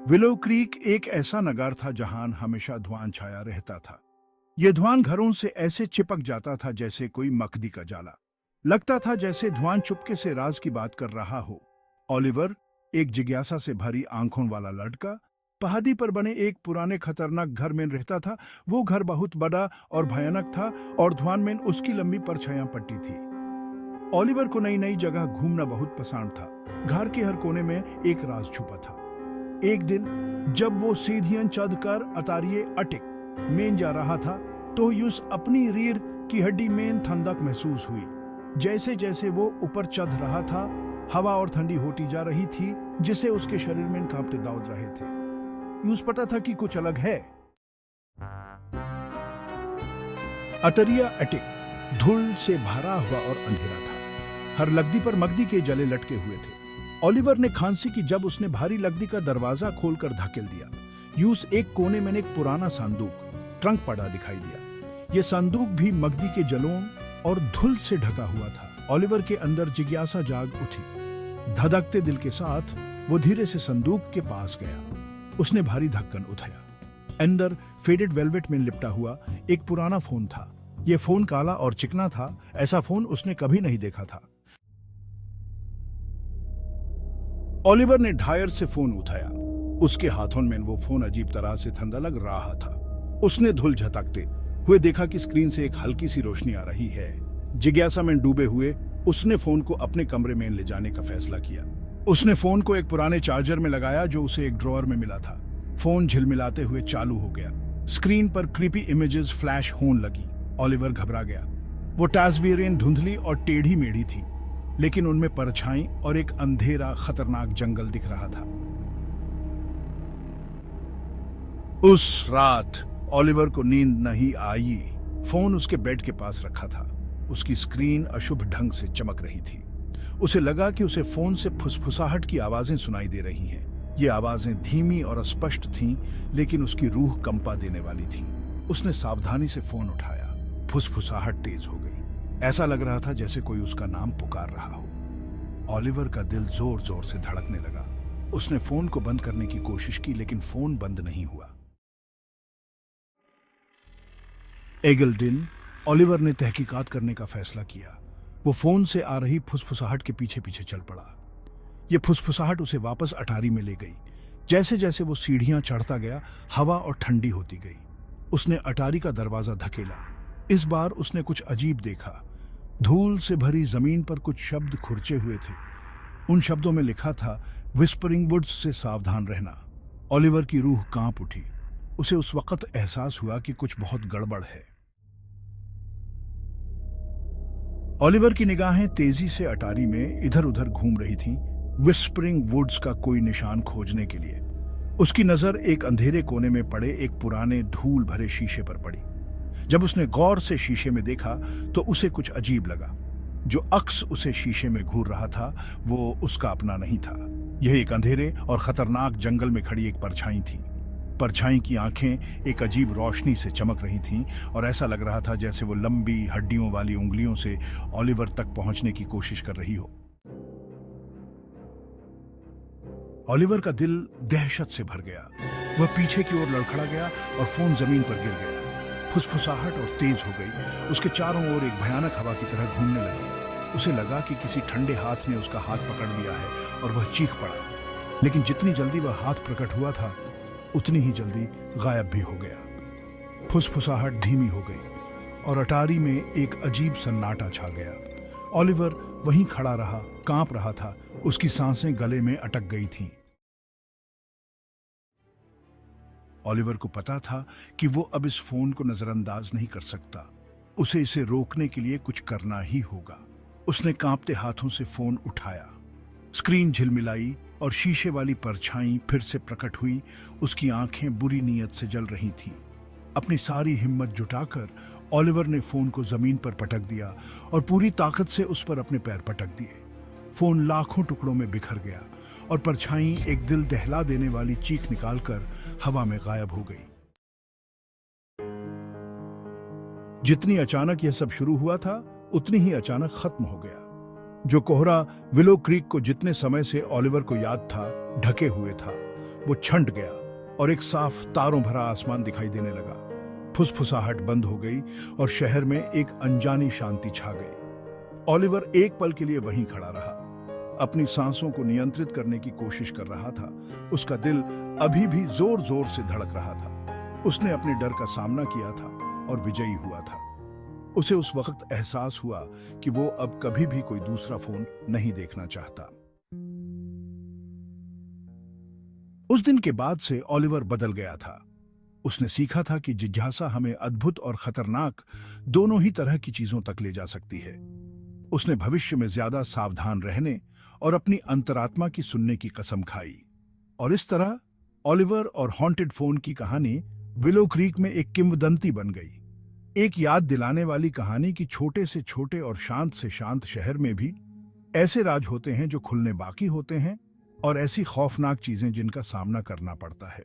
Willow creek एक ऐसा नगर था जहां हमेशा धुआं छाया रहता था। यह धुआं घरों से ऐसे चिपक जाता था जैसे कोई मकड़ी का जाला। लगता था जैसे धुआं चुपके से राज की बात कर रहा हो। ओलिवर, एक जिज्ञासा से भरी आंखों वाला लड़का, पहाड़ी पर बने एक पुराने खतरनाक घर में रहता था। वो घर बहुत बड़ा और भयानक था और धुआं में उसकी लंबी परछाइयां पट्टी थी। ओलिवर को नई नई जगह घूमना बहुत पसंद था। घर के हर कोने में एक राज छुपा था। एक दिन जब वो सीढ़ियां चढ़कर अटारिये अटक में जा रहा था तो यूस अपनी रीढ़ की हड्डी में ठंडक महसूस हुई। जैसे जैसे वो ऊपर चढ़ रहा था, हवा और ठंडी होती जा रही थी, जिससे उसके शरीर में कांपते दौड़ रहे थे। यूस पता था कि कुछ अलग है। अटरिया अटक धूल से भरा हुआ और अंधेरा था। हर लकड़ी पर मकड़ी के जले लटके हुए थे। ओलिवर ने खांसी की जब उसने भारी लकड़ी का दरवाजा खोलकर धकेल दिया। यूस एक कोने में एक पुराना संदूक ट्रंक पड़ा दिखाई दिया। यह संदूक भी मकड़ी के जलों और धूल से ढका हुआ था। ओलिवर के अंदर जिज्ञासा जाग उठी। धड़कते दिल के साथ वो धीरे से संदूक के पास गया। उसने भारी ढक्कन उठाया। अंदर फेडेड वेलवेट में लिपटा हुआ एक पुराना फोन था। यह फोन काला और चिकना था। ऐसा फोन उसने कभी नहीं देखा था। ओलिवर ने ढायर से फोन उठाया। उसके हाथों में वो फोन अजीब तरह से ठंडा लग रहा था। उसने धूल झटकते हुए देखा कि स्क्रीन से एक हल्की सी रोशनी आ रही है। जिज्ञासा में डूबे हुए उसने फोन को अपने कमरे में ले जाने का फैसला किया। उसने फोन को एक पुराने चार्जर में लगाया जो उसे एक ड्रॉअर में मिला था। फोन झिलमिलाते हुए चालू हो गया। स्क्रीन पर क्रीपी इमेजेस फ्लैश होने लगी। ओलिवर घबरा गया। वो तस्वीरें धुंधली और टेढ़ी मेढ़ी थी, लेकिन उनमें परछाई और एक अंधेरा खतरनाक जंगल दिख रहा था। उस रात ओलिवर को नींद नहीं आई। फोन उसके बेड के पास रखा था। उसकी स्क्रीन अशुभ ढंग से चमक रही थी। उसे लगा कि उसे फोन से फुसफुसाहट की आवाजें सुनाई दे रही हैं। ये आवाजें धीमी और अस्पष्ट थीं, लेकिन उसकी रूह कंपा देने वाली थी। उसने सावधानी से फोन उठाया। फुसफुसाहट तेज हो गई। ऐसा लग रहा था जैसे कोई उसका नाम पुकार रहा हो। ओलिवर का दिल जोर जोर से धड़कने लगा। उसने फोन को बंद करने की कोशिश की, लेकिन फोन बंद नहीं हुआ। अगले दिन ओलिवर ने तहकीकात करने का फैसला किया। वो फोन से आ रही फुसफुसाहट के पीछे पीछे चल पड़ा। यह फुसफुसाहट उसे वापस अटारी में ले गई। जैसे जैसे वो सीढ़ियां चढ़ता गया, हवा और ठंडी होती गई। उसने अटारी का दरवाजा धकेला। इस बार उसने कुछ अजीब देखा। धूल से भरी जमीन पर कुछ शब्द खुरचे हुए थे। उन शब्दों में लिखा था, विस्परिंग वुड्स से सावधान रहना। ओलिवर की रूह कांप उठी। उसे उस वक्त एहसास हुआ कि कुछ बहुत गड़बड़ है। ओलिवर की निगाहें तेजी से अटारी में इधर उधर घूम रही थीं, विस्परिंग वुड्स का कोई निशान खोजने के लिए। उसकी नजर एक अंधेरे कोने में पड़े एक पुराने धूल भरे शीशे पर पड़ी। जब उसने गौर से शीशे में देखा तो उसे कुछ अजीब लगा। जो अक्स उसे शीशे में घूर रहा था वो उसका अपना नहीं था। यह एक अंधेरे और खतरनाक जंगल में खड़ी एक परछाई थी। परछाई की आंखें एक अजीब रोशनी से चमक रही थीं और ऐसा लग रहा था जैसे वो लंबी हड्डियों वाली उंगलियों से ओलिवर तक पहुंचने की कोशिश कर रही हो। ओलिवर का दिल दहशत से भर गया। वह पीछे की ओर लड़खड़ा गया और फोन जमीन पर गिर गया। फुसफुसाहट और तेज हो गई। उसके चारों ओर एक भयानक हवा की तरह घूमने लगी। उसे लगा कि किसी ठंडे हाथ ने उसका हाथ पकड़ लिया है और वह चीख पड़ा। लेकिन जितनी जल्दी वह हाथ प्रकट हुआ था, उतनी ही जल्दी गायब भी हो गया। फुसफुसाहट धीमी हो गई और अटारी में एक अजीब सन्नाटा छा गया। ओलिवर वहीं खड़ा रहा, कांप रहा था। उसकी सांसें गले में अटक गई थीं। ओलिवर को पता था कि वो अब इस फोन को नजरअंदाज नहीं कर सकता। उसे इसे रोकने के लिए कुछ करना ही होगा। उसने कांपते हाथों से फोन उठाया। स्क्रीन झिलमिलाई और शीशे वाली परछाई फिर से प्रकट हुई। उसकी आंखें बुरी नीयत से जल रही थीं। अपनी सारी हिम्मत जुटाकर ओलिवर ने फोन को जमीन पर पटक दिया और पूरी ताकत से उस पर अपने पैर पटक दिए। फोन लाखों टुकड़ों में बिखर गया और परछाई एक दिल दहला देने वाली चीख निकालकर हवा में गायब हो गई। जितनी अचानक यह सब शुरू हुआ था, उतनी ही अचानक खत्म हो गया। जो कोहरा विलो क्रीक को जितने समय से ओलिवर को याद था ढके हुए था, वो छंट गया और एक साफ तारों भरा आसमान दिखाई देने लगा। फुसफुसाहट बंद हो गई और शहर में एक अनजानी शांति छा गई। ओलिवर एक पल के लिए वहीं खड़ा रहा, अपनी सांसों को नियंत्रित करने की कोशिश कर रहा था। उसका दिल अभी भी जोर जोर से धड़क रहा था। उसने अपने डर का सामना किया था और विजयी हुआ था। उसे उस वक्त एहसास हुआ कि वो अब कभी भी कोई दूसरा फोन नहीं देखना चाहता। उस दिन के बाद से ओलिवर बदल गया था। उसने सीखा था कि जिज्ञासा हमें अद्भुत और खतरनाक दोनों ही तरह की चीजों तक ले जा सकती है। उसने भविष्य में ज्यादा सावधान रहने और अपनी अंतरात्मा की सुनने की कसम खाई। और इस तरह ओलिवर और हॉन्टेड फोन की कहानी विलो क्रीक में एक किंवदंती बन गई। एक याद दिलाने वाली कहानी कि छोटे से छोटे और शांत से शांत शहर में भी ऐसे राज होते हैं जो खुलने बाकी होते हैं, और ऐसी खौफनाक चीजें जिनका सामना करना पड़ता है।